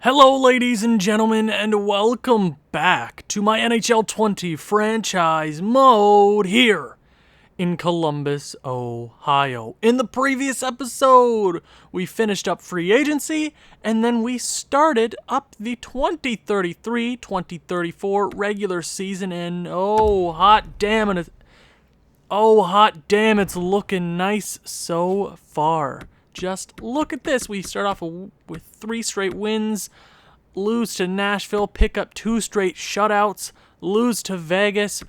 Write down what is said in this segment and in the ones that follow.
Hello, ladies and gentlemen, and welcome back to my NHL 20 franchise mode here in Columbus, Ohio. In the previous episode, we finished up free agency, and then we started up the 2033-2034 regular season, and hot damn, it's looking nice so far. Just look at this. We start off with 3 straight wins, lose to Nashville, pick up 2 straight shutouts, lose to Vegas,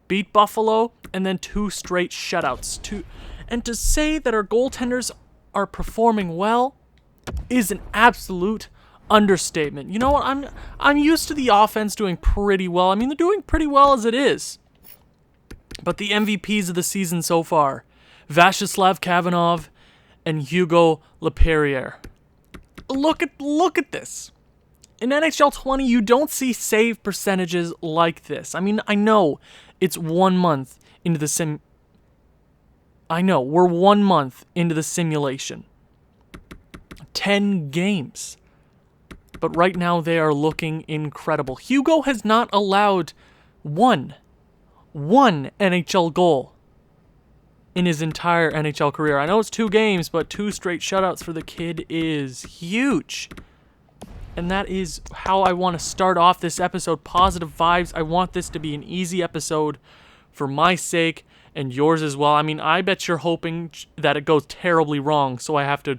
beat Buffalo, and then 2 straight shutouts. And to say that our goaltenders are performing well is an absolute understatement. You know what? I'm used to the offense doing pretty well. I mean, they're doing pretty well as it is. But the MVPs of the season so far, Vyacheslav Kavanov and Hugo Leperrier. Look at this. In NHL 20, you don't see save percentages like this. I mean, I know it's 1 month into the we're 1 month into the simulation. 10 games. But right now they are looking incredible. Hugo has not allowed one NHL goal in his entire NHL career. I know it's 2 games, but 2 straight shutouts for the kid is huge. And that is how I want to start off this episode. Positive vibes. I want this to be an easy episode for my sake and yours as well. I mean, I bet you're hoping that it goes terribly wrong, so I have to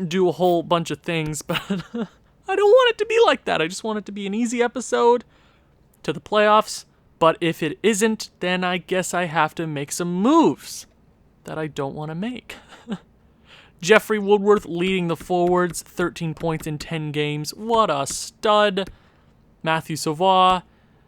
do a whole bunch of things, but I don't want it to be like that. I just want it to be an easy episode to the playoffs. But if it isn't, then I guess I have to make some moves that I don't want to make. Jeffrey Woodworth leading the forwards, 13 points in 10 games. What a stud. Matthew Sauvage,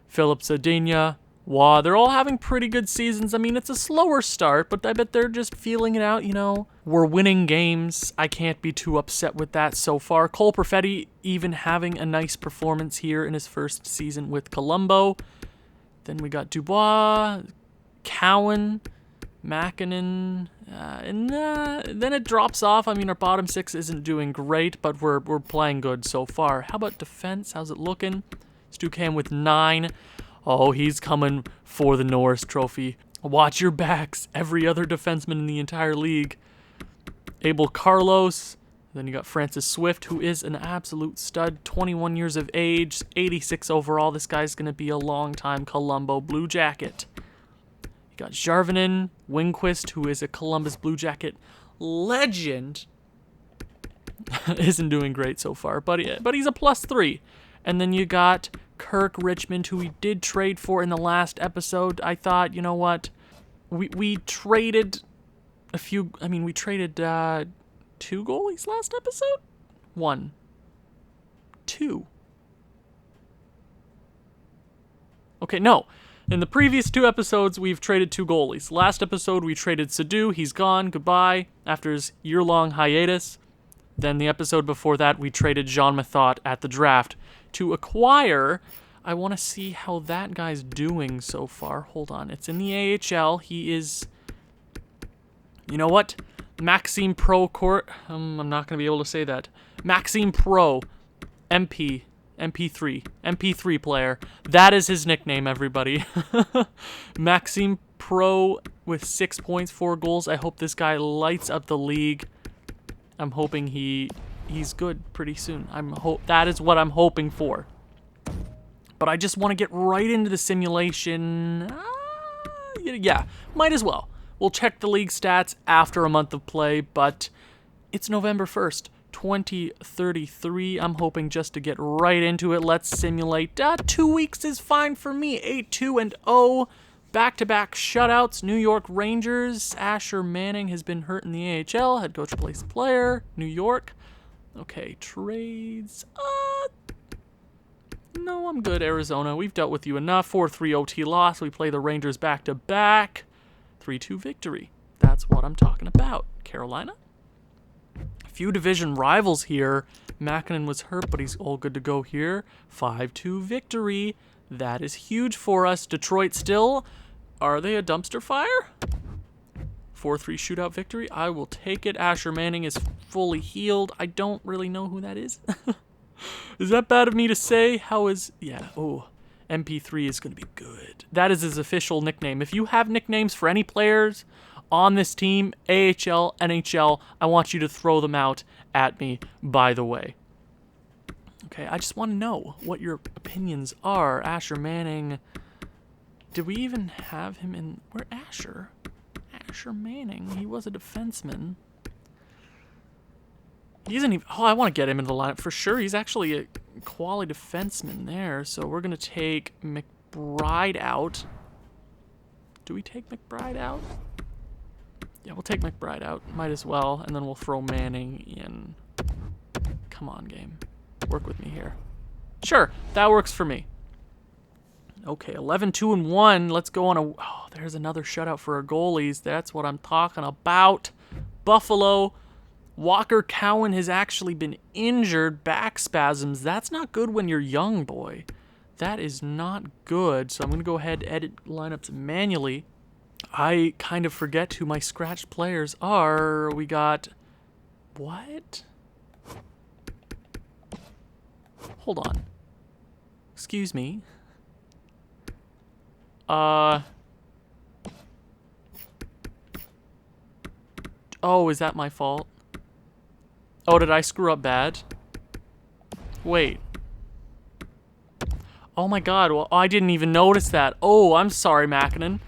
Philip Zadina, they're all having pretty good seasons. I mean, it's a slower start, but I bet they're just feeling it out, you know. We're winning games. I can't be too upset with that so far. Cole Perfetti even having a nice performance here in his first season with Colombo. Then we got Dubois, Cowan, Makinen, and then it drops off. I mean, our bottom 6 isn't doing great, but we're playing good so far. How about defense? How's it looking? Stucam with 9. Oh, he's coming for the Norris Trophy. Watch your backs. Every other defenseman in the entire league. Abel Carlos. Then you got Francis Swift, who is an absolute stud, 21 years of age, 86 overall. This guy's going to be a long-time Colombo Blue Jacket. You got Jarvinen, Winquist, who is a Columbus Blue Jacket legend. Isn't doing great so far, but he's a +3. And then you got Kirk Richmond, who we did trade for in the last episode. I thought, you know what, we traded a few. I mean, we traded 2 goalies last episode? 1. 2. Okay, no. In the previous 2 episodes, we've traded 2 goalies. Last episode, we traded Sadu. He's gone. Goodbye. After his year-long hiatus. Then the episode before that, we traded Jean Mathot at the draft to acquire. I want to see how that guy's doing so far. Hold on. It's in the AHL. He is... You know what? Maxime Pro Court. I'm not going to be able to say that. Maxime Pro MP3 player. That is his nickname, everybody. Maxime Pro with 6 points, 4 goals. I hope this guy lights up the league. I'm hoping he's good pretty soon. That is what I'm hoping for. But I just want to get right into the simulation. Yeah, might as well. We'll check the league stats after a month of play, but it's November 1st, 2033. I'm hoping just to get right into it. Let's simulate. 2 weeks is fine for me. 8-2-0. Back-to-back shutouts. New York Rangers. Asher Manning has been hurt in the AHL. Head coach replaced player. New York. Okay, trades. No, I'm good, Arizona. We've dealt with you enough. 4-3 OT loss. We play the Rangers back-to-back. 3-2 victory. That's what I'm talking about. Carolina. A few division rivals here. Makinen was hurt, but he's all good to go here. 5-2 victory. That is huge for us. Detroit still. Are they a dumpster fire? 4-3 shootout victory. I will take it. Asher Manning is fully healed. I don't really know who that is. Is that bad of me to say? How is... Yeah, oh, MP3 is going to be good. That is his official nickname. If you have nicknames for any players on this team, AHL, NHL, I want you to throw them out at me, by the way. Okay, I just want to know what your opinions are. Asher Manning. Did we even have him in... Where Asher? Asher Manning. He was a defenseman. He isn't even... Oh, I want to get him in the lineup for sure. He's actually a quality defenseman there. So we're going to take McBride out. Do we take McBride out? Yeah, we'll take McBride out. Might as well. And then we'll throw Manning in. Come on, game. Work with me here. Sure, that works for me. Okay, 11-2-1. Let's go on a... Oh, there's another shutout for our goalies. That's what I'm talking about. Buffalo. Walker Cowan has actually been injured. Back spasms. That's not good when you're young, boy. That is not good. So I'm going to go ahead and edit lineups manually. I kind of forget who my scratched players are. We got... What? Hold on. Excuse me. Oh, is that my fault? Oh, did I screw up bad? Wait. Oh my god, well, I didn't even notice that. Oh, I'm sorry, Mackinnon.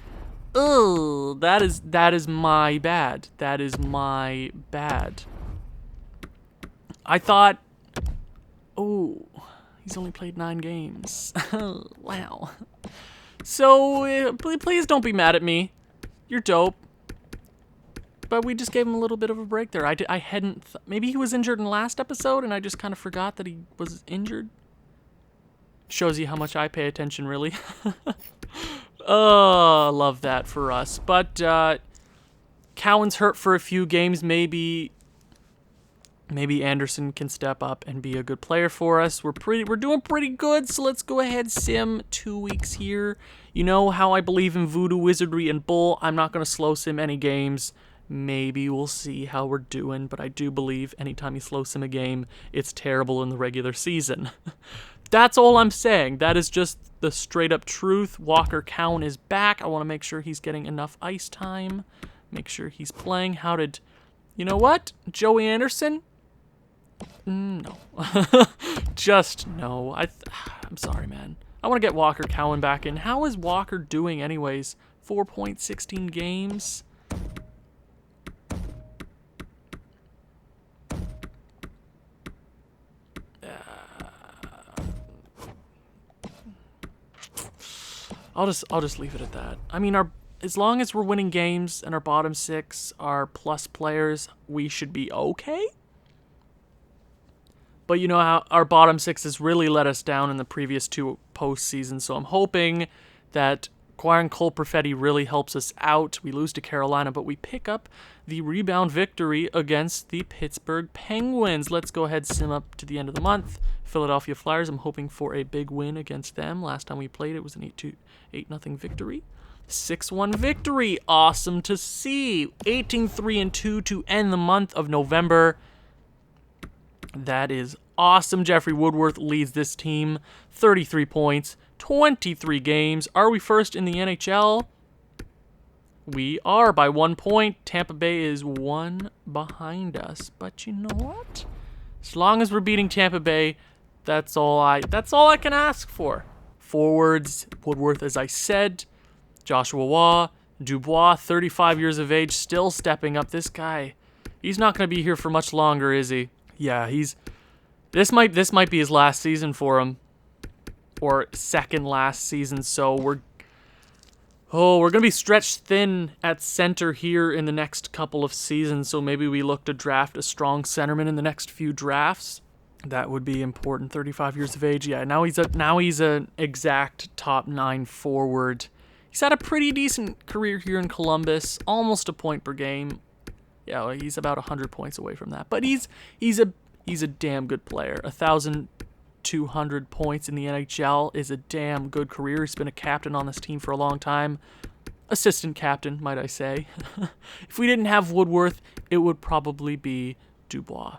Oh, that is my bad. That is my bad. I thought... Oh, he's only played 9 games. Wow. So, please don't be mad at me. You're dope. But we just gave him a little bit of a break there. I hadn't... Maybe he was injured in the last episode, and I just kind of forgot that he was injured. Shows you how much I pay attention, really. Oh, love that for us. But, Cowan's hurt for a few games. Maybe Anderson can step up and be a good player for us. We're doing pretty good, so let's go ahead, sim 2 weeks here. You know how I believe in voodoo, wizardry, and bull. I'm not going to slow sim any games. Maybe we'll see how we're doing, but I do believe anytime you slow sim a game, it's terrible in the regular season. That's all I'm saying. That is just the straight up truth. Walker Cowan is back. I want to make sure he's getting enough ice time. Make sure he's playing. How did... You know what? Joey Anderson? No. Just no. I'm sorry, man. I want to get Walker Cowan back in. How is Walker doing anyways? 4.16 games? I'll just leave it at that. I mean, as long as we're winning games and our bottom 6 are plus players, we should be okay. But you know how our bottom 6 has really let us down in the previous 2 postseasons, so I'm hoping that acquiring Cole Perfetti really helps us out. We lose to Carolina, but we pick up the rebound victory against the Pittsburgh Penguins. Let's go ahead, sim up to the end of the month. Philadelphia Flyers, I'm hoping for a big win against them. Last time we played, it was an 8-0 victory. 6-1 victory. Awesome to see. 18-3-2 to end the month of November. That is awesome. Jeffrey Woodworth leads this team. 33 points, 23 games. Are we first in the NHL? We are by 1 point. Tampa Bay is 1 behind us. But you know what? As long as we're beating Tampa Bay, that's all I can ask for. Forwards, Woodworth, as I said. Joshua Waugh, Dubois, 35 years of age, still stepping up. This guy, he's not going to be here for much longer, is he? Yeah, this might be his last season for him, or second last season. So we're gonna be stretched thin at center here in the next couple of seasons. So maybe we look to draft a strong centerman in the next few drafts. That would be important. 35 years of age. Yeah, now he's an exact top 9 forward. He's had a pretty decent career here in Columbus, almost a point per game. Yeah, well, he's about 100 points away from that. But he's a damn good player. 1,200 points in the NHL is a damn good career. He's been a captain on this team for a long time. Assistant captain, might I say. If we didn't have Woodworth, it would probably be Dubois.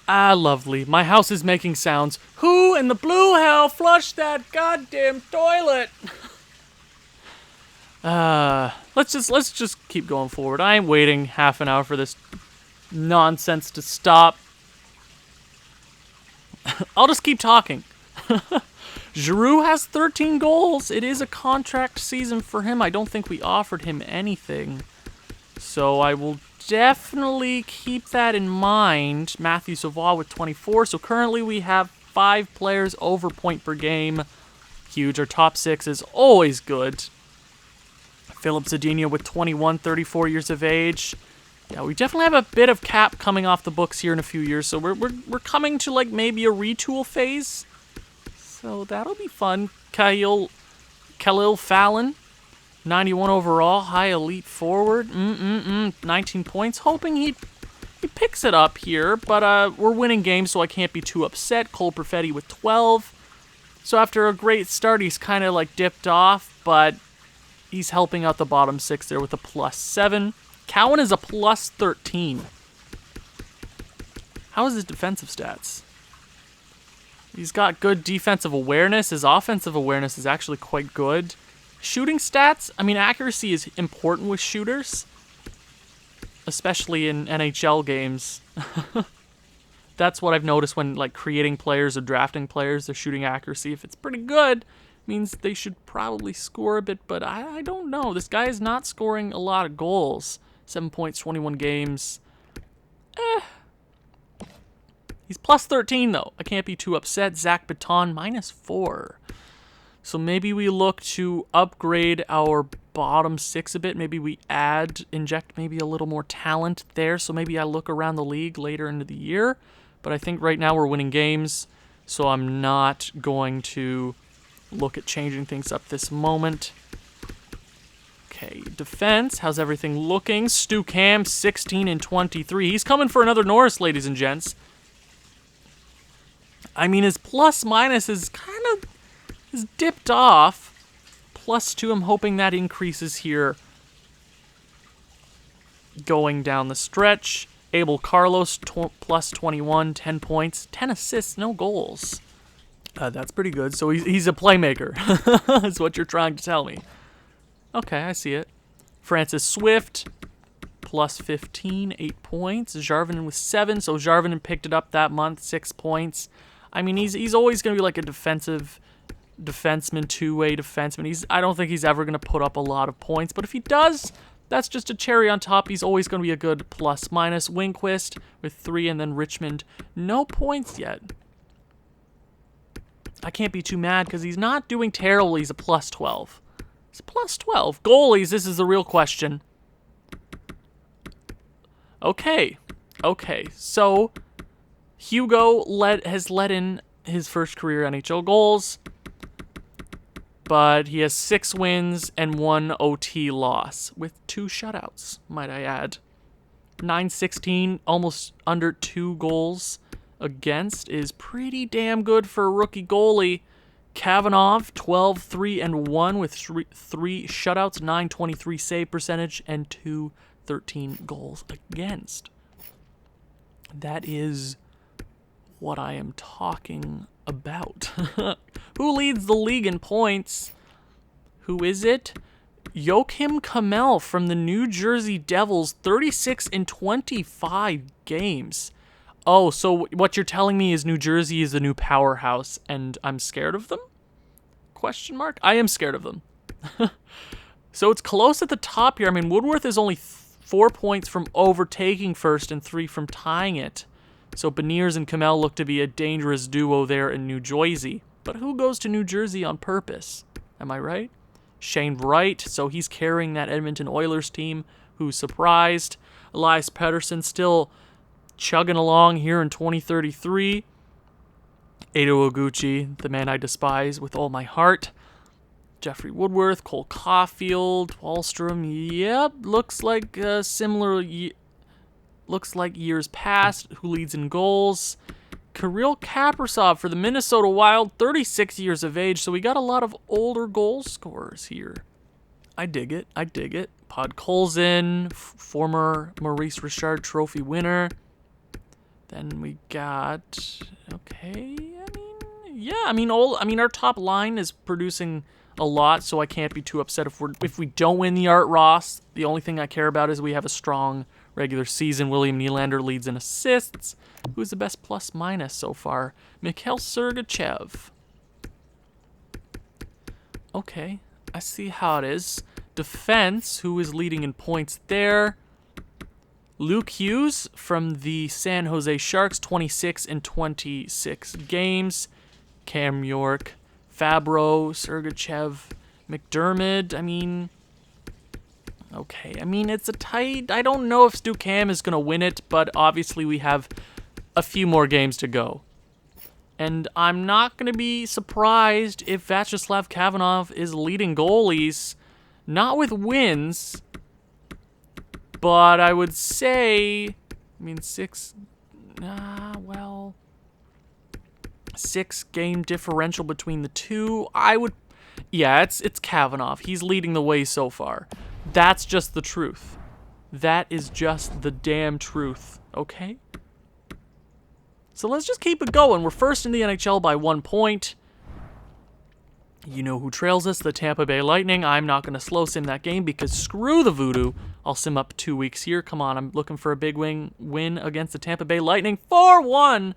Ah, lovely. My house is making sounds. Who in the blue hell flushed that goddamn toilet? Let's just keep going forward. I ain't waiting half an hour for this nonsense to stop. I'll just keep talking. Giroux has 13 goals. It is a contract season for him. I don't think we offered him anything. So I will definitely keep that in mind. Matthew Savoie with 24. So currently we have 5 players over point per game. Huge. Our top 6 is always good. Philip Zadina with 21, 34 years of age. Yeah, we definitely have a bit of cap coming off the books here in a few years. So we're coming to like maybe a retool phase. So that'll be fun. Khalil Fallon, 91 overall, high elite forward. 19 points. Hoping he picks it up here, but we're winning games, so I can't be too upset. Cole Perfetti with 12. So after a great start, he's kind of like dipped off, but he's helping out the bottom 6 there with a +7. Cowan is a +13. How is his defensive stats? He's got good defensive awareness. His offensive awareness is actually quite good. Shooting stats, I mean, accuracy is important with shooters, especially in NHL games. That's what I've noticed when like creating players or drafting players. Their shooting accuracy, if it's pretty good, means they should probably score a bit, but I don't know. This guy is not scoring a lot of goals. 7 points, 21 games. He's +13, though. I can't be too upset. Zach Baton, -4. So maybe we look to upgrade our bottom 6 a bit. Maybe we inject maybe a little more talent there. So maybe I look around the league later into the year. But I think right now we're winning games, so I'm not going to look at changing things up this moment. Okay, defense. How's everything looking? Stu Cam, 16 and 23. He's coming for another Norris, ladies and gents. I mean, his plus-minus is is dipped off. +2, I'm hoping that increases here going down the stretch. Abel Carlos, +21, 10 points, 10 assists, no goals. That's pretty good. So he's a playmaker. That's what you're trying to tell me. Okay, I see it. Francis Swift, +15, 8 points. Jarvinen with 7, so Jarvinen picked it up that month, 6 points. I mean, he's always going to be like a defensive defenseman, two-way defenseman. I don't think he's ever going to put up a lot of points, but if he does, that's just a cherry on top. He's always going to be a good plus-minus. Winquist with 3, and then Richmond, no points yet. I can't be too mad because he's not doing terrible. He's a +12. He's a +12. Goalies, this is the real question. Okay, so Hugo has let in his first career NHL goals, but he has 6 wins and 1 OT loss with 2 shutouts, might I add. 916, almost under 2 goals against is pretty damn good for a rookie goalie. Kavanagh, 12, 3, and 1 with 3 shutouts, 923 save percentage, and 213 goals against. That is what I am talking about. Who leads the league in points? Who is it? Joachim Kamel from the New Jersey Devils, 36 in 25 games. Oh, so what you're telling me is New Jersey is the new powerhouse, and I'm scared of them? Question mark? I am scared of them. So it's close at the top here. I mean, Woodworth is only 4 points from overtaking first and 3 from tying it. So Beniers and Kamel look to be a dangerous duo there in New Jersey. But who goes to New Jersey on purpose? Am I right? Shane Wright, so he's carrying that Edmonton Oilers team, who's surprised. Elias Pettersson still chugging along here in 2033. Edo Oguchi, the man I despise with all my heart. Jeffrey Woodworth, Cole Caulfield, Wallstrom. Yep, looks like similar. Looks like years past. Who leads in goals? Kirill Kaprizov for the Minnesota Wild, 36 years of age. So we got a lot of older goal scorers here. I dig it. Podkolzin, former Maurice Richard Trophy winner. Then we got, okay, our top line is producing a lot, so I can't be too upset if we don't win the Art Ross. The only thing I care about is we have a strong regular season. William Nylander leads in assists. Who's the best plus-minus so far? Mikhail Sergachev. Okay, I see how it is. Defense, who is leading in points there? Luke Hughes from the San Jose Sharks, 26 in 26 games. Cam York, Fabro, Sergachev, McDermott. Okay. It's a tight... I don't know if Stu Cam is going to win it, but obviously we have a few more games to go. And I'm not going to be surprised if Vyacheslav Kavanov is leading goalies, not with wins, but I would say, 6-game differential between the two. It's Kavanov. He's leading the way so far. That's just the truth. That is just the damn truth, okay? So let's just keep it going. We're first in the NHL by 1 point. You know who trails us? The Tampa Bay Lightning. I'm not going to slow sim that game because screw the voodoo. I'll sim up 2 weeks here. Come on, I'm looking for a big win against the Tampa Bay Lightning. 4-1.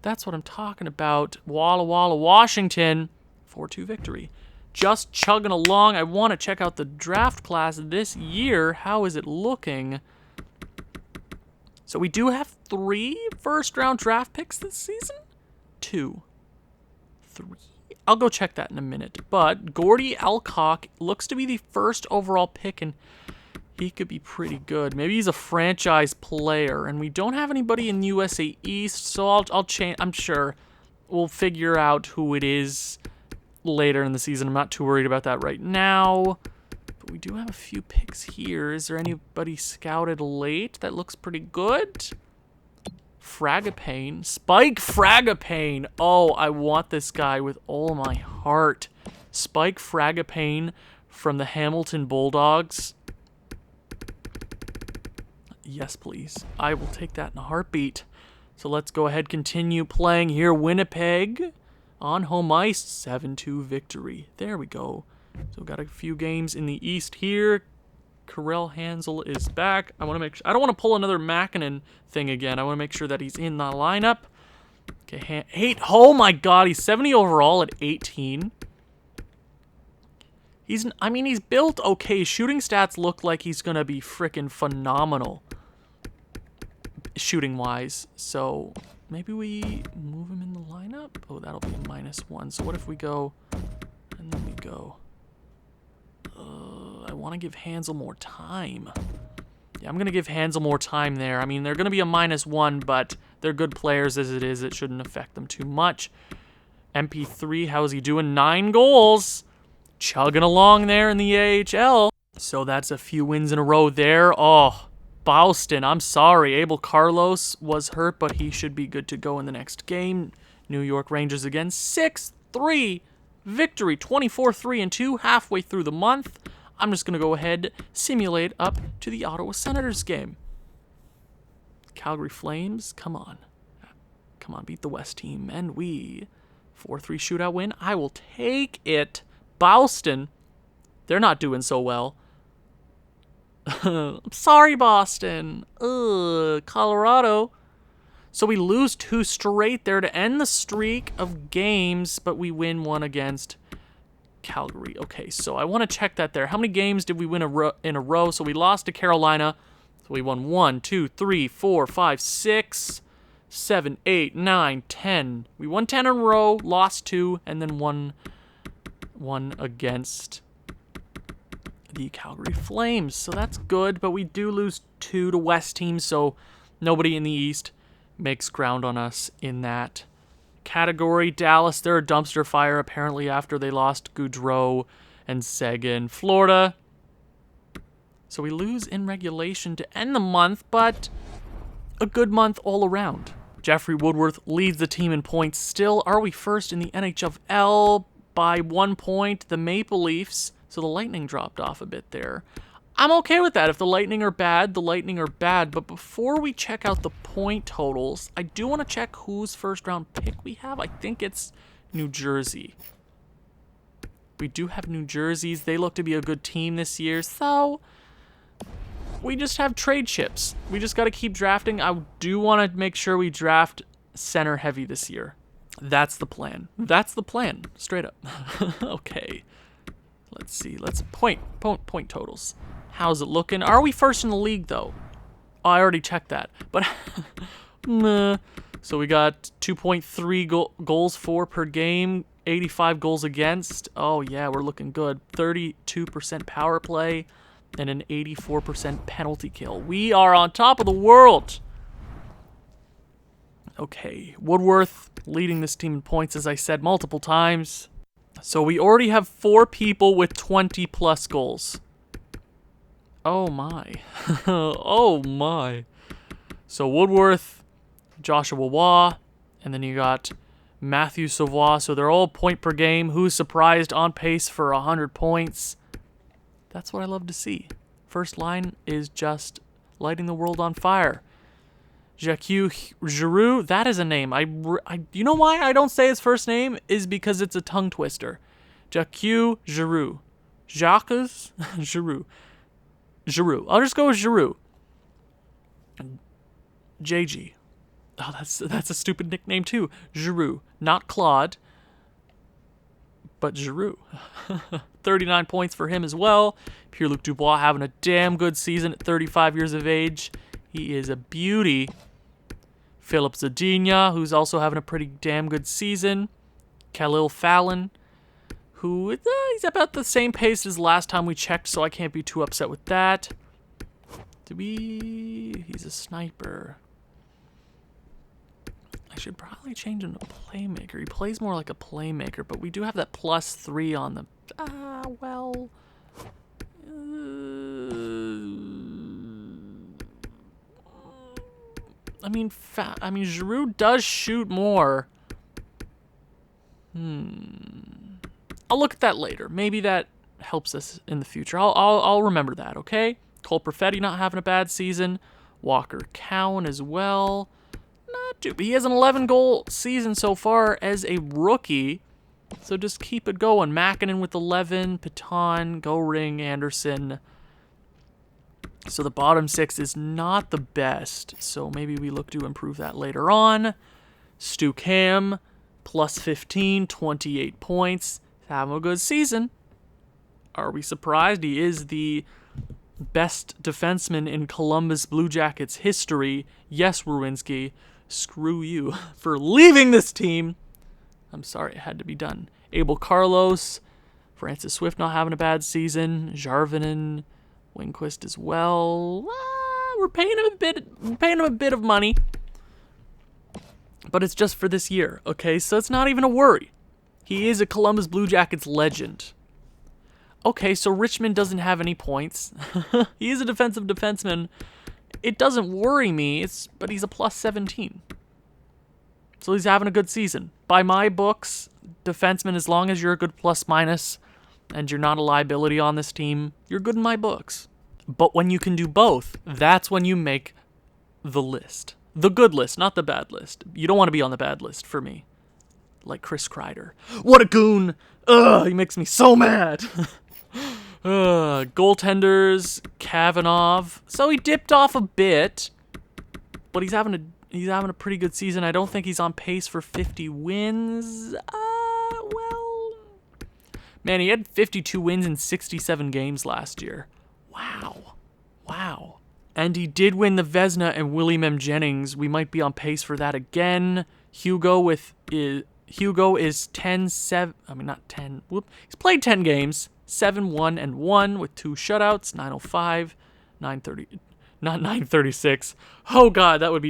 That's what I'm talking about. Walla Walla, Washington. 4-2 victory. Just chugging along. I want to check out the draft class this year. How is it looking? So we do have 3 first-round draft picks this season? 2. 3. I'll go check that in a minute. But Gordy Alcock looks to be the first overall pick, and he could be pretty good. Maybe he's a franchise player, and we don't have anybody in USA East, so I'll change. I'm sure we'll figure out who it is later in the season. I'm not too worried about that right now. But we do have a few picks here. Is there anybody scouted late that looks pretty good? Fragapane. Spike Fragapane. Oh, I want this guy with all my heart. Spike Fragapane from the Hamilton Bulldogs. Yes, please. I will take that in a heartbeat. So let's go ahead, continue playing here. Winnipeg on home ice. 7-2 victory. There we go. So we've got a few games in the East here. Karel Hansel is back. I want to make sure. I don't want to pull another Makinen thing again. I want to make sure that he's in the lineup. Okay, oh my God, he's 70 overall at 18. He's built okay. Shooting stats look like he's gonna be freaking phenomenal, shooting-wise. So maybe we move him in the lineup. Oh, that'll be a -1. So what if we go, and then we go. I want to give Hansel more time. Yeah, I'm going to give Hansel more time there. They're going to be a -1, but they're good players as it is. It shouldn't affect them too much. MP3, how's he doing? 9 goals. Chugging along there in the AHL. So that's a few wins in a row there. Oh, Boston, I'm sorry. Abel Carlos was hurt, but he should be good to go in the next game. New York Rangers again. 6-3 victory. 24-3-2 halfway through the month. I'm just going to go ahead, simulate up to the Ottawa Senators game. Calgary Flames, come on. Come on, beat the West team. And we, 4-3 shootout win. I will take it. Boston, they're not doing so well. I'm sorry, Boston. Colorado. So we lose 2 straight there to end the streak of games, but we win 1 against Calgary. Okay, so I want to check that there. How many games did we win in a row? So we lost to Carolina. So we won 1, 2, 3, 4, 5, 6, 7, 8, 9, 10. We won 10 in a row, lost 2, and then won 1 against the Calgary Flames. So that's good, but we do lose 2 to West teams, so nobody in the East makes ground on us in that category. Dallas, they're a dumpster fire apparently after they lost Goudreau and Seguin. Florida, so we lose in regulation to end the month, but a good month all around. Jeffrey Woodworth leads the team in points still. Are we first in the NHL by 1 point? The Maple Leafs, so the Lightning dropped off a bit there. I'm okay with that. If the Lightning are bad, the Lightning are bad. But before we check out the point totals, I do want to check whose first round pick we have. I think it's New Jersey. We do have New Jersey's. They look to be a good team this year. So we just have trade chips. We just got to keep drafting. I do want to make sure we draft center heavy this year. That's the plan. That's the plan. Straight up. Okay. Let's see. Let's point totals. How's it looking? Are we first in the league, though? Oh, I already checked that. But, nah. So we got 2.3 goals for per game, 85 goals against. Oh, yeah, we're looking good. 32% power play and an 84% penalty kill. We are on top of the world. Okay, Woodworth leading this team in points, as I said multiple times. So we already have 4 people with 20-plus goals. Oh, my. Oh, my. So Woodworth, Joshua Waugh, and then you got Matthew Savoie. So they're all point per game. Who's surprised? On pace for 100 points. That's what I love to see. First line is just lighting the world on fire. Jacques Giroux, that is a name. You know why I don't say his first name? Is because it's a tongue twister. Jacques Giroux. Jacques Giroux. Giroux. I'll just go with Giroux. JG. Oh, that's a stupid nickname too. Giroux. Not Claude, but Giroux. 39 points for him as well. Pierre-Luc Dubois having a damn good season at 35 years of age. He is a beauty. Philip Zadina, who's also having a pretty damn good season. Khalil Fallon, who he's about the same pace as last time we checked, so I can't be too upset with that. He's a sniper. I should probably change him to playmaker. He plays more like a playmaker, but we do have that +3 on the... well... I mean, Giroux does shoot more. I'll look at that later. Maybe that helps us in the future. I'll remember that, okay? Cole Perfetti not having a bad season. Walker Cowan as well. Not too... He has an 11-goal season so far as a rookie. So just keep it going. Makinen with 11. Paton, Goring, Anderson. So the bottom 6 is not the best. So maybe we look to improve that later on. Stu Cam, +15, 28 points. Having a good season. Are we surprised? He is the best defenseman in Columbus Blue Jackets history. Yes, Rwinski. Screw you for leaving this team. I'm sorry, it had to be done. Abel Carlos. Francis Swift not having a bad season. Jarvinen. Winquist as well. We're paying him a bit of money. But it's just for this year, okay? So it's not even a worry. He is a Columbus Blue Jackets legend. Okay, so Richmond doesn't have any points. He is a defensive defenseman. It doesn't worry me, but he's a +17. So he's having a good season. By my books, defenseman, as long as you're a good +- and you're not a liability on this team, you're good in my books. But when you can do both, that's when you make the list. The good list, not the bad list. You don't want to be on the bad list for me. Like Chris Kreider. What a goon! Ugh, he makes me so mad! Goaltenders, Kavanagh. So he dipped off a bit, but he's having a pretty good season. I don't think he's on pace for 50 wins. Man, he had 52 wins in 67 games last year. Wow. And he did win the Vezina and William M. Jennings. We might be on pace for that again. Hugo is 10-7. I mean, not 10. Whoop. He's played 10 games. 7-1-1 with 2 shutouts. 905, 930, not 936. Oh God, that would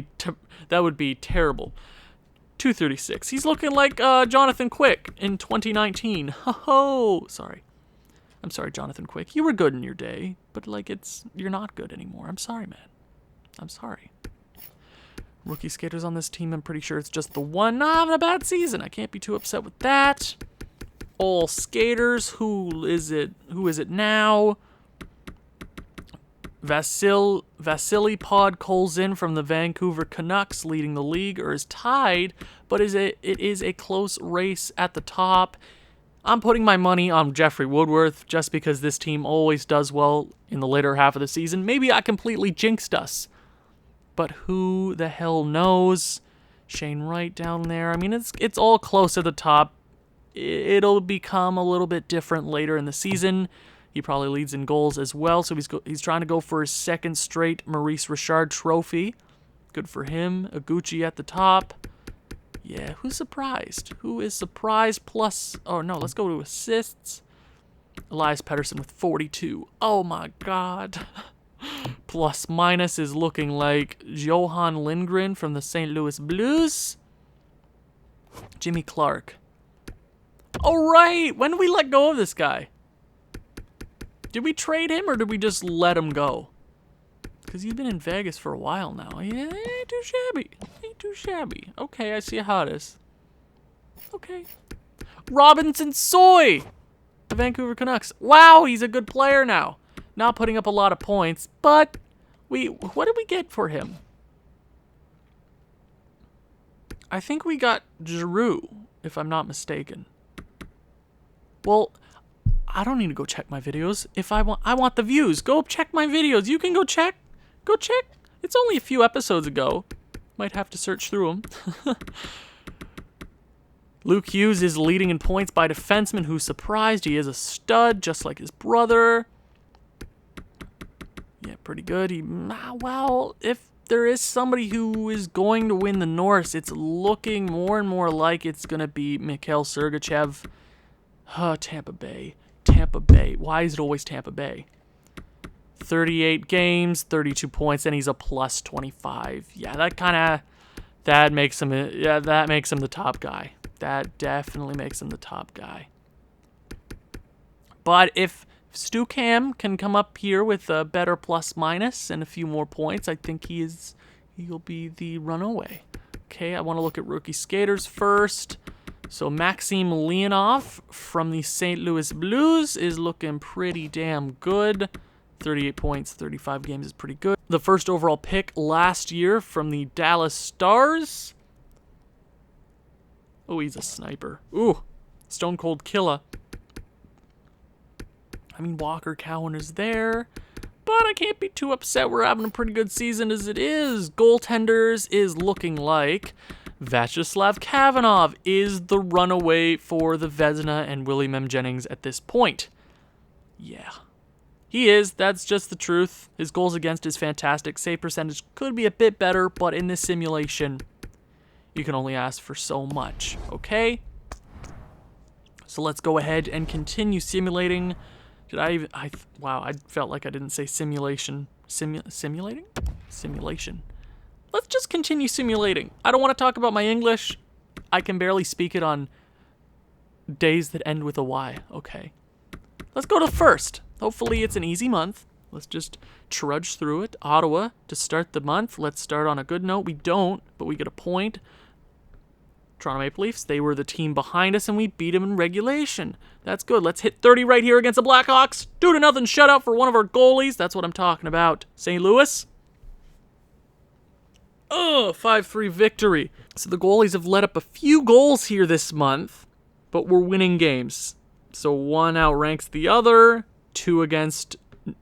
be terrible. 236. He's looking like Jonathan Quick in 2019. Ho! Sorry. I'm sorry, Jonathan Quick. You were good in your day, but you're not good anymore. I'm sorry, man. I'm sorry. Rookie skaters on this team, I'm pretty sure it's just the one not having a bad season. I can't be too upset with that. All skaters. Who is it now? Vasily Podkolzin from the Vancouver Canucks leading the league, or is tied, but it is a close race at the top. I'm putting my money on Jeffrey Woodworth just because this team always does well in the later half of the season. Maybe I completely jinxed us, but who the hell knows? Shane Wright down there. I mean, it's all close at the top. It'll become a little bit different later in the season. He probably leads in goals as well, so he's trying to go for his second straight Maurice Richard trophy. Good for him. Iguchi at the top. Yeah, who's surprised? Who is surprised? Plus, oh no, let's go to assists. Elias Pettersson with 42. Oh my god. Plus minus is looking like Johan Lindgren from the St. Louis Blues. Jimmy Clark. Oh right, when did we let go of this guy? Did we trade him or did we just let him go? Because he's been in Vegas for a while now. Yeah, ain't too shabby. Ain't too shabby. Okay, I see how it is. Okay. Robinson Soy! The Vancouver Canucks. Wow, he's a good player now. Not putting up a lot of points, but what did we get for him? I think we got Giroux, if I'm not mistaken. Well, I don't need to go check my videos. If I want the views. Go check my videos. You can go check. Go check. It's only a few episodes ago. Might have to search through them. Luke Hughes is leading in points by defenseman who's surprised. He is a stud, just like his brother. Yeah, pretty good. Well, if there is somebody who is going to win the Norris, it's looking more and more like it's going to be Mikhail Sergachev. Tampa Bay. Tampa Bay. Why is it always Tampa Bay? 38 games, 32 points, and he's a plus 25. Yeah, that makes him the top guy. That definitely makes him the top guy. But if Stu Cam can come up here with a better plus minus and a few more points, I think he'll be the runaway. Okay, I want to look at rookie skaters first. So Maxim Leonov from the St. Louis Blues is looking pretty damn good. 38 points, 35 games is pretty good. The first overall pick last year from the Dallas Stars. Oh, he's a sniper. Ooh, Stone Cold Killer. I mean, Walker Cowan is there, but I can't be too upset. We're having a pretty good season as it is. Goaltenders is looking like Vyacheslav Kavanov is the runaway for the Vezina and Willie Mem Jennings at this point. Yeah. He is. That's just the truth. His goals against is fantastic. Save percentage could be a bit better, but in this simulation, you can only ask for so much. Okay? So let's go ahead and continue simulating. Wow, I felt like I didn't say simulation. Simulating? Simulation. Let's just continue simulating. I don't want to talk about my English. I can barely speak it on days that end with a Y. Okay. Let's go to first. Hopefully it's an easy month. Let's just trudge through it. Ottawa to start the month. Let's start on a good note. We don't, but we get a point. Toronto Maple Leafs, they were the team behind us, and we beat them in regulation. That's good. Let's hit 30 right here against the Blackhawks. 2-0 shutout for one of our goalies. That's what I'm talking about. St. Louis. 5-3 victory. So the goalies have let up a few goals here this month, but we're winning games. So one outranks the other. 2 against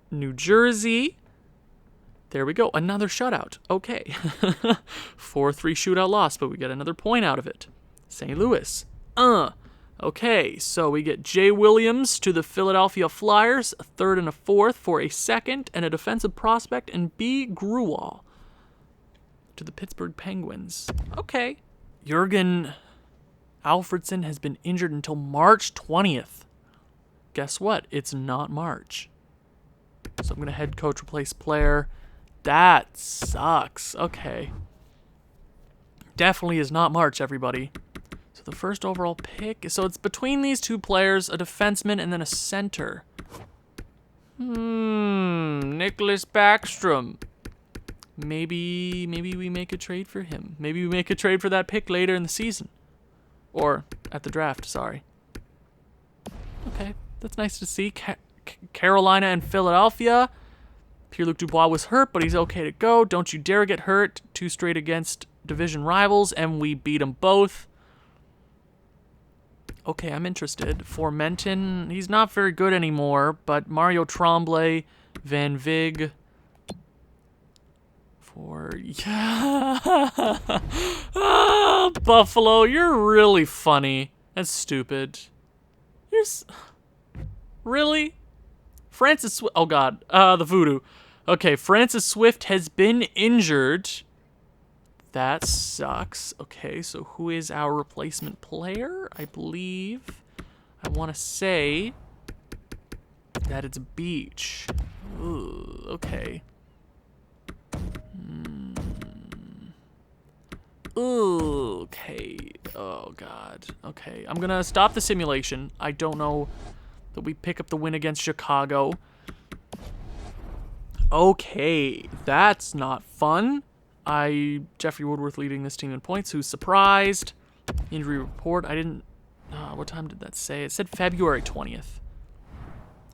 New Jersey. There we go. Another shutout. Okay. 4-3 shootout loss, but we get another point out of it. St. Louis. Okay, so we get Jay Williams to the Philadelphia Flyers, a third and a fourth for a second, and a defensive prospect, and B. Gruwall to the Pittsburgh Penguins. Okay. Jurgen Alfredson has been injured until March 20th. Guess what? It's not March. So I'm going to head coach replace player. That sucks. Okay. Definitely is not March, everybody. So the first overall pick. So it's between these two players, a defenseman and then a center. Nicholas Backstrom. Maybe we make a trade for him. Maybe we make a trade for that pick later in the season. Or at the draft, sorry. Okay, that's nice to see. Carolina and Philadelphia. Pierre-Luc Dubois was hurt, but he's okay to go. Don't you dare get hurt. 2 straight against division rivals, and we beat them both. Okay, I'm interested. Formenton, he's not very good anymore, but Mario Tremblay, Van Vig. Buffalo, you're really funny. That's stupid. Really? Francis Swift. Oh, God. The voodoo. Okay, Francis Swift has been injured. That sucks. Okay, so who is our replacement player? I believe, I want to say that it's Beach. Ooh, okay. Ooh, okay. Oh, God. Okay, I'm going to stop the simulation. I don't know that we pick up the win against Chicago. Okay, that's not fun. Jeffrey Woodworth leading this team in points. Who's surprised? Injury report. I didn't... what time did that say? It said February 20th.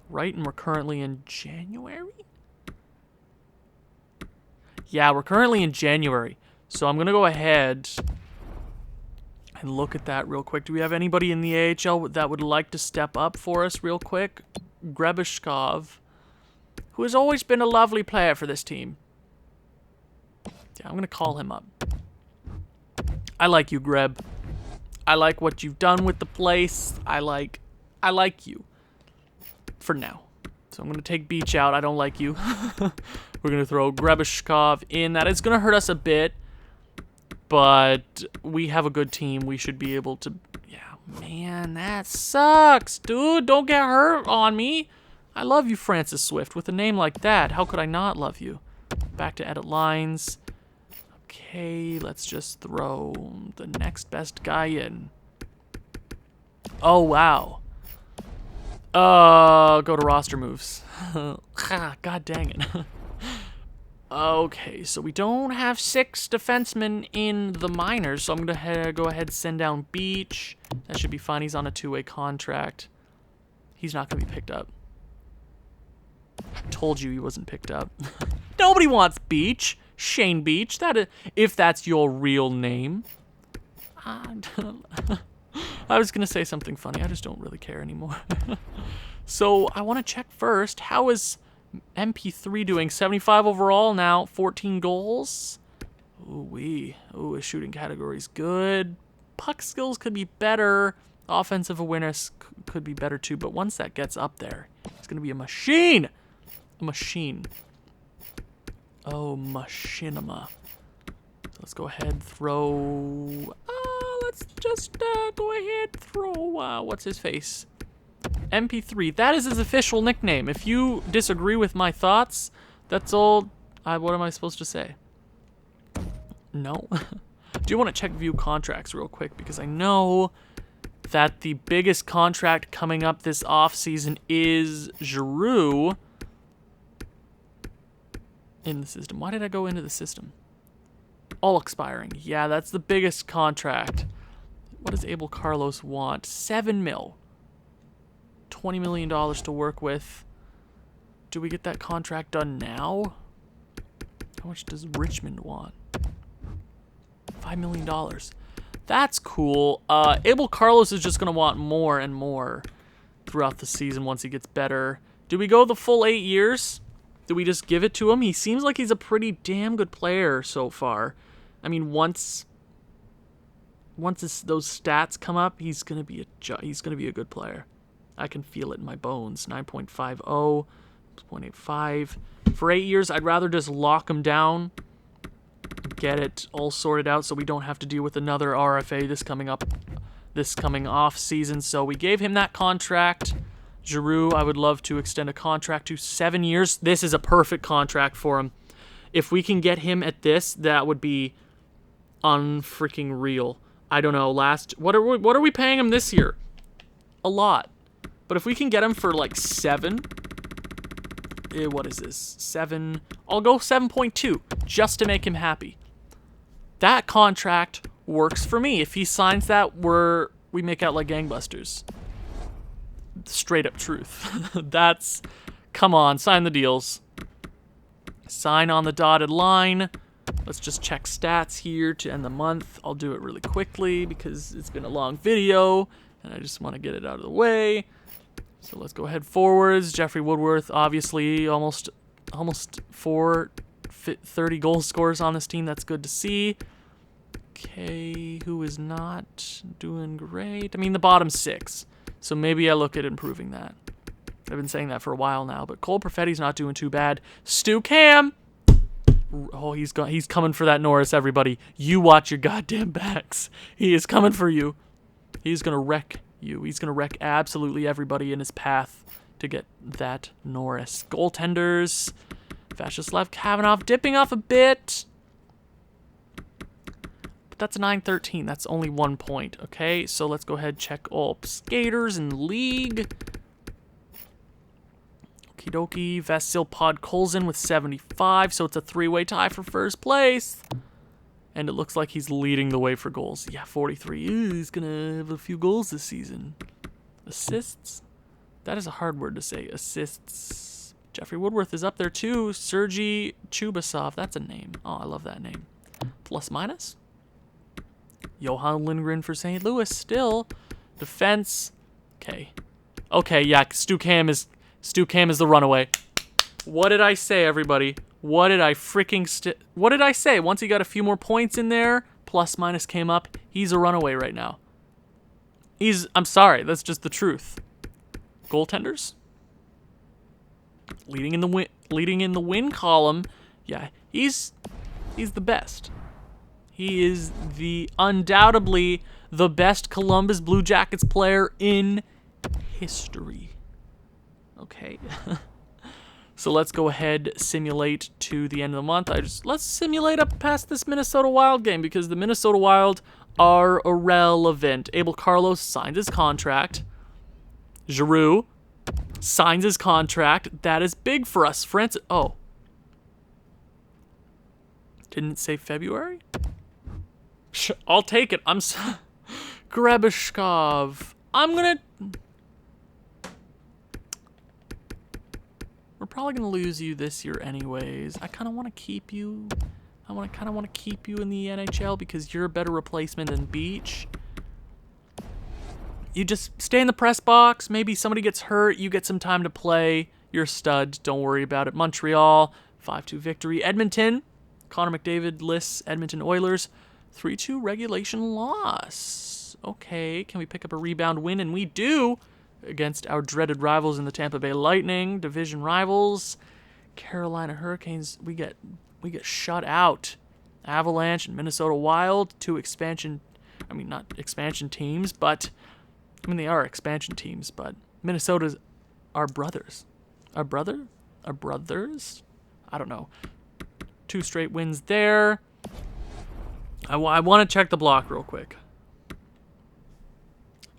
Right? And we're currently in January? Yeah, we're currently in January. So I'm going to go ahead and look at that real quick. Do we have anybody in the AHL that would like to step up for us real quick? Grebeshkov, who has always been a lovely player for this team. Yeah, I'm going to call him up. I like you, Greb. I like what you've done with the place. I like you. For now. So I'm going to take Beach out. I don't like you. We're going to throw Grebeshkov in. That is going to hurt us a bit. But we have a good team. We should be able to... Yeah, man, that sucks, dude. Don't get hurt on me. I love you, Francis Swift. With a name like that, how could I not love you? Back to edit lines. Okay, let's just throw the next best guy in. Oh, wow. Go to roster moves. God dang it. Okay, so we don't have 6 defensemen in the minors, so I'm going to go ahead and send down Beach. That should be fine. He's on a 2-way contract. He's not going to be picked up. Told you he wasn't picked up. Nobody wants Beach. Shane Beach. If that's your real name. I was going to say something funny. I just don't really care anymore. So I want to check first. How is MP3 doing? 75 overall now. 14 goals. Ooh, his shooting category's good. Puck skills could be better. Offensive awareness could be better too. But once that gets up there, it's going to be a machine. A machine. Oh, machinima. So let's go ahead, throw... let's just go ahead, throw... what's his face? MP3. That is his official nickname. If you disagree with my thoughts, that's all... what am I supposed to say? No. Do you want to check view contracts real quick? Because I know that the biggest contract coming up this offseason is Giroux. In the system. Why did I go into the system? All expiring. Yeah, that's the biggest contract. What does Abel Carlos want? 7 mil. $20 million to work with. Do we get that contract done now? How much does Richmond want? $5 million. That's cool. Abel Carlos is just going to want more and more throughout the season once he gets better. Do we go the full 8 years? Do we just give it to him? He seems like he's a pretty damn good player so far. I mean, once those stats come up, he's gonna be a good player. I can feel it in my bones. 9.50, 0.85. For 8 years, I'd rather just lock him down, get it all sorted out, so we don't have to deal with another RFA this coming off season. So we gave him that contract. Giroux, I would love to extend a contract to 7 years. This is a perfect contract for him. If we can get him at this, that would be unfreaking real. I don't know. What are we paying him this year? A lot. But if we can get him for like 7, what is this? 7. I'll go 7.2 just to make him happy. That contract works for me. If he signs that, we make out like gangbusters. Straight up truth. Come on, sign the deals. Sign on the dotted line. Let's just check stats here to end the month. I'll do it really quickly because it's been a long video and I just want to get it out of the way. So let's go ahead forwards. Jeffrey Woodworth, obviously, almost 30 goal scorers on this team. That's good to see. Okay, who is not doing great? I mean, the bottom 6. So maybe I look at improving that. I've been saying that for a while now, but Cole Perfetti's not doing too bad. Stu Cam! Oh, he's coming for that Norris, everybody. You watch your goddamn backs. He is coming for you. He's going to wreck you. He's going to wreck absolutely everybody in his path to get that Norris. Goaltenders. Vyacheslav Kavanaugh dipping off a bit. But that's a 9-13. That's only 1 point. Okay, so let's go ahead and check all skaters in the league. Okie dokie. Vasil Podkolzin with 75. So it's a 3-way tie for first place. And it looks like he's leading the way for goals. Yeah, 43. Ooh, he's going to have a few goals this season. Assists? That is a hard word to say. Assists. Jeffrey Woodworth is up there too. Sergei Chubasov. That's a name. Oh, I love that name. Plus minus? Johan Lindgren for St. Louis still. Defense. Okay. Okay, yeah, Stu Cam is the runaway. What did I say, everybody? What did I what did I say? Once he got a few more points in there, plus minus came up, he's a runaway right now. I'm sorry, that's just the truth. Goaltenders? Leading in the win column. Yeah, he's the best. He is undoubtedly the best Columbus Blue Jackets player in history. Okay. So let's go ahead, simulate to the end of the month. Let's simulate up past this Minnesota Wild game because the Minnesota Wild are irrelevant. Abel Carlos signs his contract. Giroux signs his contract. That is big for us. Oh. Didn't it say February? I'll take it. Grebeshkov. We're probably going to lose you this year anyways. I kind of want to keep you. I kind of want to keep you in the NHL because you're a better replacement than Beach. You just stay in the press box. Maybe somebody gets hurt. You get some time to play. You're a stud. Don't worry about it. Montreal, 5-2 victory. Edmonton, Connor McDavid lists Edmonton Oilers, 3-2 regulation loss. Okay, can we pick up a rebound win? And we do. Against our dreaded rivals in the Tampa Bay Lightning, division rivals, Carolina Hurricanes. We get shut out. Avalanche and Minnesota Wild, not expansion teams, but they are expansion teams, but Minnesota's our brothers. Our brothers? I don't know. 2 straight wins there. I want to check the block real quick.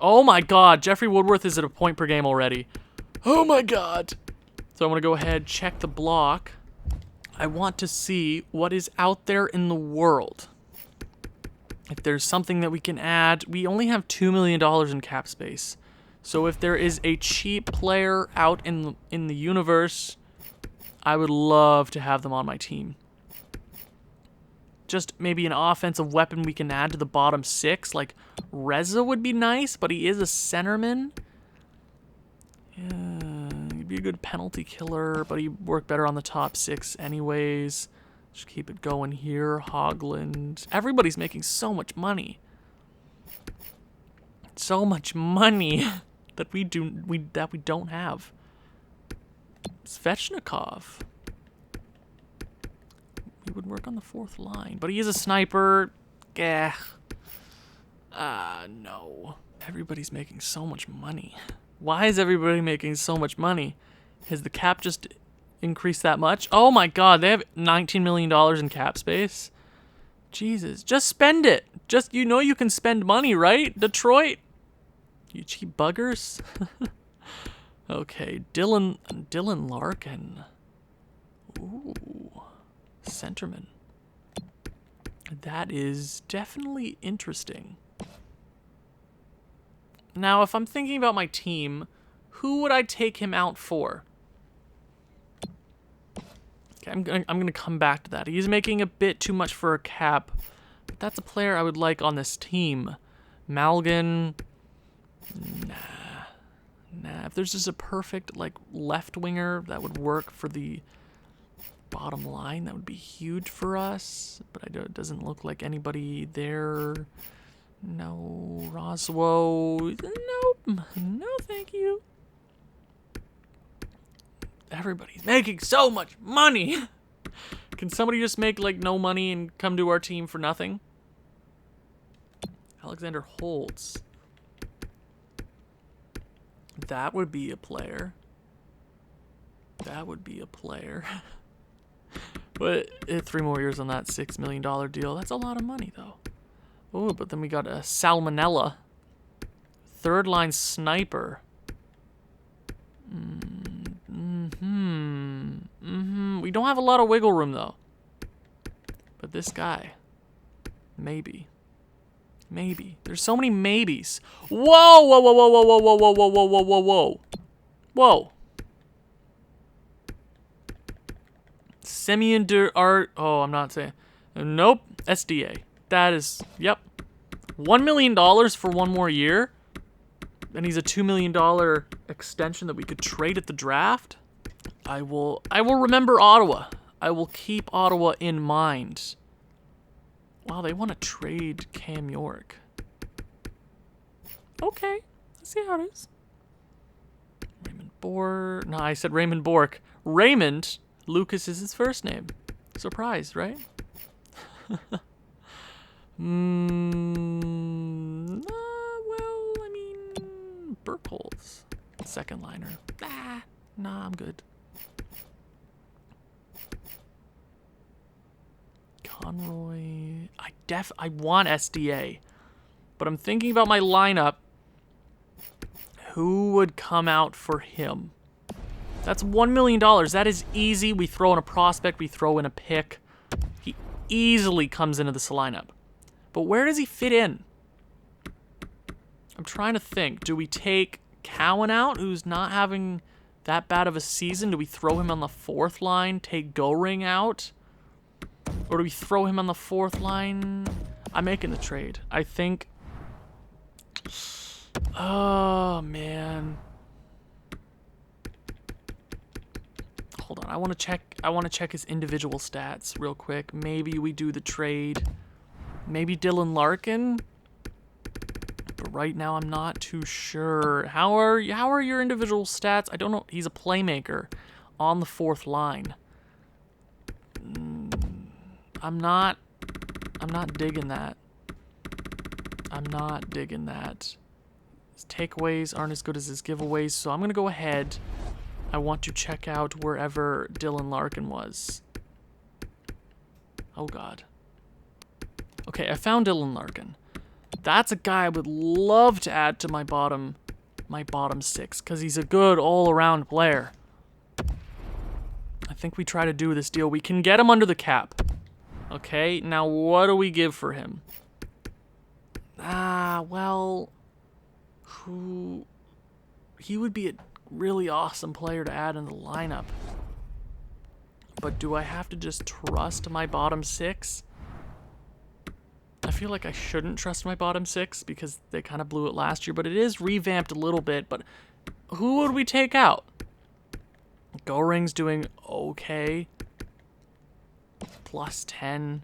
Oh my god, Jeffrey Woodworth is at a point per game already. Oh my god. So I want to go ahead, check the block. I want to see what is out there in the world. If there's something that we can add. We only have $2 million in cap space. So if there is a cheap player out in the universe, I would love to have them on my team. Just maybe an offensive weapon we can add to the bottom 6. Like, Reza would be nice, but he is a centerman. Yeah, he'd be a good penalty killer, but he'd work better on the top 6 anyways. Just keep it going here. Hoagland. Everybody's making so much money. So much money that we don't have. Svechnikov. He would work on the 4th line, but he is a sniper. Gah. No. Everybody's making so much money. Why is everybody making so much money? Has the cap just increased that much? Oh my god, they have $19 million in cap space. Jesus, just spend it. You can spend money, right? Detroit. You cheap buggers. Okay, Dylan Larkin. Ooh. Centerman. That is definitely interesting. Now, if I'm thinking about my team, who would I take him out for? Okay, Okay, I'm gonna come back to that. He's making a bit too much for a cap, but that's a player I would like on this team. Malgin, nah. If there's just a perfect like left winger that would work for the bottom line, that would be huge for us. But it doesn't look like anybody there. No, Roswo. Nope. No, thank you. Everybody's making so much money. Can somebody just make like no money and come to our team for nothing? Alexander Holtz. That would be a player. That would be a player. But 3 more years on that $6 million deal. That's a lot of money, though. Oh, but then we got a Salmonella. 3rd line sniper. We don't have a lot of wiggle room, though. But this guy. Maybe. Maybe. There's so many maybes. Whoa, whoa, whoa, whoa, whoa, whoa, whoa, whoa, whoa, whoa, whoa, whoa, whoa. Whoa. Simeon Art. Oh, I'm not saying. Nope. SDA. That is. Yep. $1 million for 1 more year. And he's a $2 million extension that we could trade at the draft. I will remember Ottawa. I will keep Ottawa in mind. Wow, they want to trade Cam York. Okay. Let's see how it is. Raymond Bork. No, I said Raymond Bork. Raymond Lucas is his first name. Surprised, right? Well, I mean, Burkholz, 2nd liner. Nah, I'm good. Conroy. I want SDA, but I'm thinking about my lineup. Who would come out for him? That's $1 million. That is easy. We throw in a prospect. We throw in a pick. He easily comes into this lineup. But where does he fit in? I'm trying to think. Do we take Cowan out, who's not having that bad of a season? Do we throw him on the 4th line? Take Goring out? Or do we throw him on the 4th line? I'm making the trade. I think... Oh, man. Hold on. I want to check his individual stats real quick. Maybe we do the trade. Maybe Dylan Larkin? But right now I'm not too sure. How are your individual stats? I don't know. He's a playmaker on the 4th line. I'm not digging that. I'm not digging that. His takeaways aren't as good as his giveaways, so I'm going to go ahead. I want to check out wherever Dylan Larkin was. Oh, God. Okay, I found Dylan Larkin. That's a guy I would love to add to my bottom 6, because he's a good all-around player. I think we try to do this deal. We can get him under the cap. Okay, now what do we give for him? Well, he would be a really awesome player to add in the lineup. But do I have to just trust my bottom 6? I feel like I shouldn't trust my bottom 6 because they kind of blew it last year, but it is revamped a little bit. But who would we take out? Goring's doing okay. Plus 10.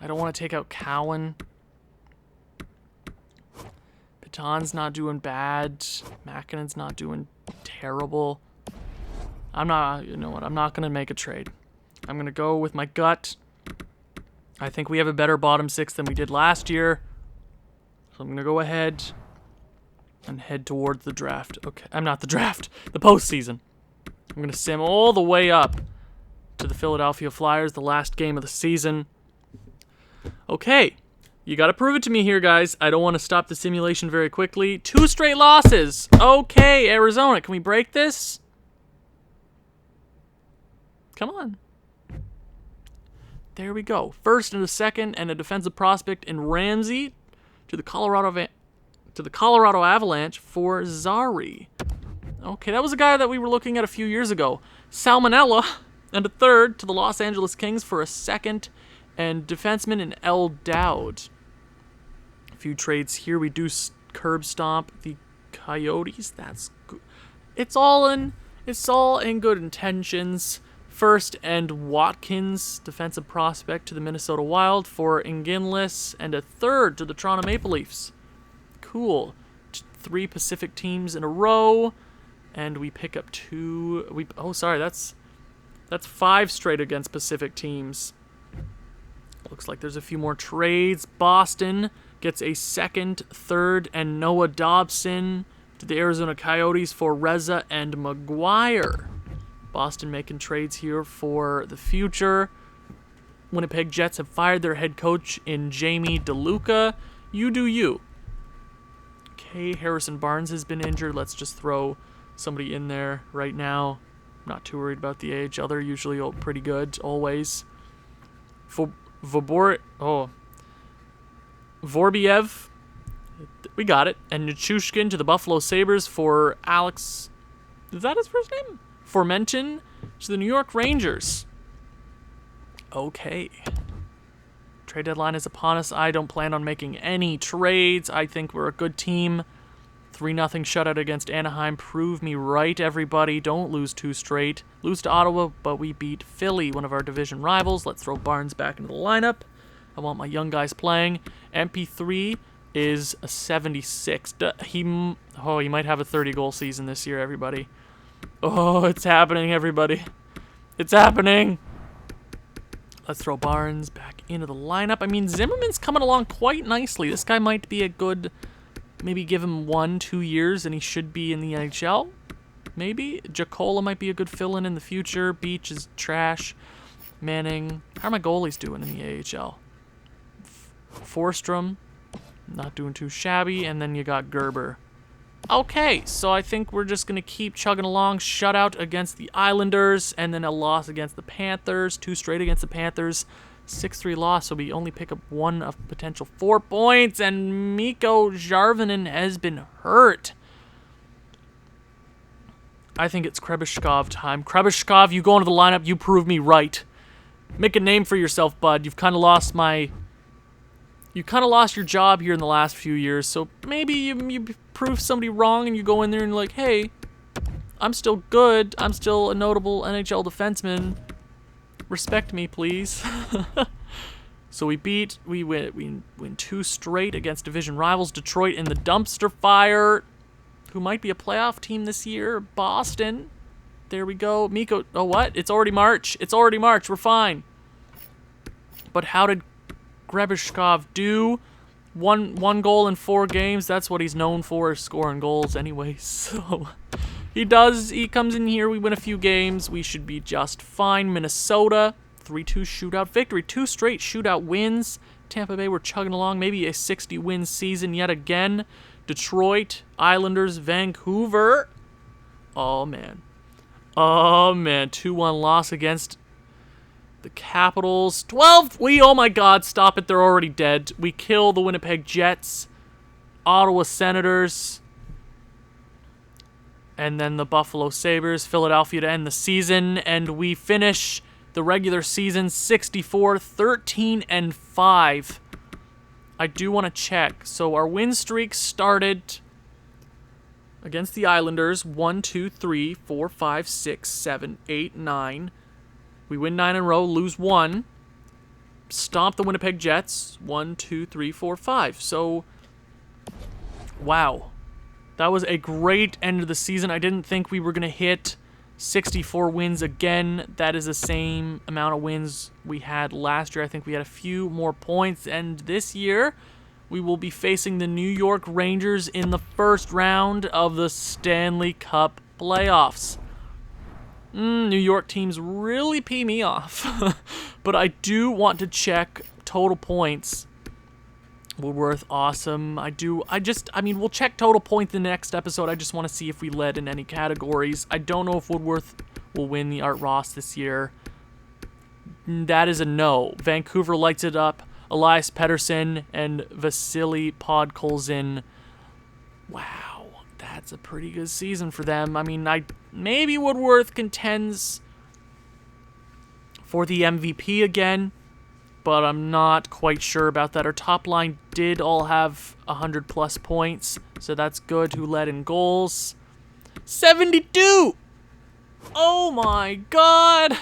I don't want to take out Cowan. Baton's not doing bad. Makinen's not doing terrible. You know what? I'm not going to make a trade. I'm going to go with my gut. I think we have a better bottom 6 than we did last year. So I'm going to go ahead and head towards the draft. Okay, I'm not the draft. The postseason. I'm going to sim all the way up to the Philadelphia Flyers, the last game of the season. Okay. You got to prove it to me here, guys. I don't want to stop the simulation very quickly. 2 straight losses. Okay, Arizona. Can we break this? Come on. There we go. First and a second, and a defensive prospect in Ramsey to the Colorado Avalanche for Zari. Okay, that was a guy that we were looking at a few years ago. Salmonella. And a third to the Los Angeles Kings for a second, and defenseman in L. Dowd. A few trades here. We do curb stomp the Coyotes. That's good. It's all in good intentions. First and Watkins, defensive prospect, to the Minnesota Wild for Inginlis, and a third to the Toronto Maple Leafs. Cool. 3 Pacific teams in a row, and we pick up 2. That's 5 straight against Pacific teams. Looks like there's a few more trades. Boston gets a second, third, and Noah Dobson to the Arizona Coyotes for Reza and Maguire. Boston making trades here for the future. Winnipeg Jets have fired their head coach in Jamie DeLuca. You do you. Okay, Harrison Barnes has been injured. Let's just throw somebody in there right now. I'm not too worried about the AHL. They're usually pretty good, always. Vorbiev, we got it. And Nichushkin to the Buffalo Sabres for Alex, is that his first name? Formenton to the New York Rangers. Okay. Trade deadline is upon us. I don't plan on making any trades. I think we're a good team. 3-0 shutout against Anaheim. Prove me right, everybody. Don't lose 2 straight. Lose to Ottawa, but we beat Philly, one of our division rivals. Let's throw Barnes back into the lineup. I want my young guys playing. MP3 is a 76. He might have a 30-goal season this year, everybody. Oh, it's happening, everybody. It's happening. Let's throw Barnes back into the lineup. I mean, Zimmerman's coming along quite nicely. This guy might be a good, maybe give him 1-2 years and he should be in the NHL. Maybe. Jacola might be a good fill-in the future. Beach is trash. Manning. How are my goalies doing in the AHL? Forstrom, not doing too shabby. And then you got Gerber. Okay, so I think we're just going to keep chugging along. Shutout against the Islanders, and then a loss against the Panthers. 2 straight against the Panthers. 6-3 loss, so we only pick up 1 of potential 4 points, and Mikko Jarvinen has been hurt. I think it's Krebishkov time. Krebishkov, you go into the lineup, you prove me right. Make a name for yourself, bud. You've kind of lost your job here in the last few years, so maybe you prove somebody wrong and you go in there and you're like, hey, I'm still good. I'm still a notable NHL defenseman. Respect me, please. So we win 2 straight against division rivals. Detroit in the dumpster fire, who might be a playoff team this year. Boston. There we go. Mikko, oh what? It's already March. We're fine. But how did Grebishkov do? One goal in 4 games. That's what he's known for, is scoring goals anyway. So he comes in here. We win a few games. We should be just fine. Minnesota, 3-2 shootout victory. 2 straight shootout wins. Tampa Bay, we're chugging along. Maybe a 60-win season yet again. Detroit, Islanders, Vancouver. Oh, man. 2-1 loss against the Capitals. 12. Oh my God, stop it. They're already dead. We kill the Winnipeg Jets, Ottawa Senators, and then the Buffalo Sabres, Philadelphia to end the season, and we finish the regular season 64-13-5. I do want to check. So our win streak started against the Islanders. 1, 2, 3, 4, 5, 6, 7, 8, 9. We win 9 in a row, lose 1. Stomp the Winnipeg Jets. 1, 2, 3, 4, 5. So, wow. That was a great end of the season. I didn't think we were going to hit 64 wins again. That is the same amount of wins we had last year. I think we had a few more points. And this year, we will be facing the New York Rangers in the first round of the Stanley Cup playoffs. New York teams really pee me off. But I do want to check total points. Woodworth, awesome. We'll check total points in the next episode. I just want to see if we led in any categories. I don't know if Woodworth will win the Art Ross this year. That is a no. Vancouver lights it up. Elias Pettersson and Vasily Podkolzin. Wow, that's a pretty good season for them. I mean, maybe Woodworth contends for the MVP again, but I'm not quite sure about that. Our top line did all have 100-plus points, so that's good. Who led in goals? 72! Oh my god!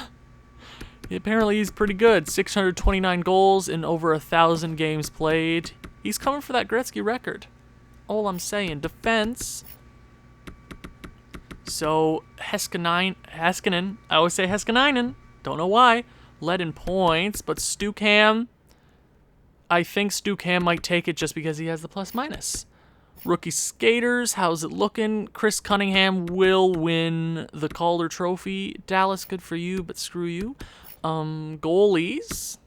Apparently he's pretty good. 629 goals in over 1,000 games played. He's coming for that Gretzky record. All I'm saying. Defense. So, Heiskanen, I always say Heiskanen, don't know why, led in points, but Stukham, I think Stukham might take it just because he has the plus-minus. Rookie skaters, how's it looking? Chris Cunningham will win the Calder Trophy. Dallas, good for you, but screw you. Goalies.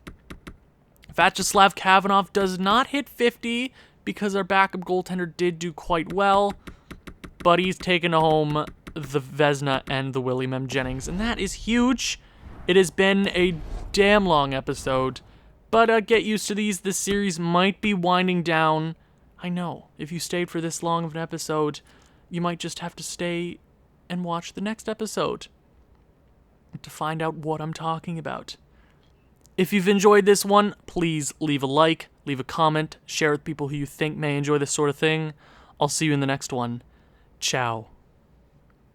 Vyacheslav Kavanov does not hit 50 because our backup goaltender did do quite well, but he's taken home the Vezina and the Willie Mem Jennings, and that is huge. It has been a damn long episode, but get used to these. This series might be winding down. I know, if you stayed for this long of an episode, you might just have to stay and watch the next episode to find out what I'm talking about. If you've enjoyed this one, please leave a like, leave a comment, share with people who you think may enjoy this sort of thing. I'll see you in the next one. Ciao.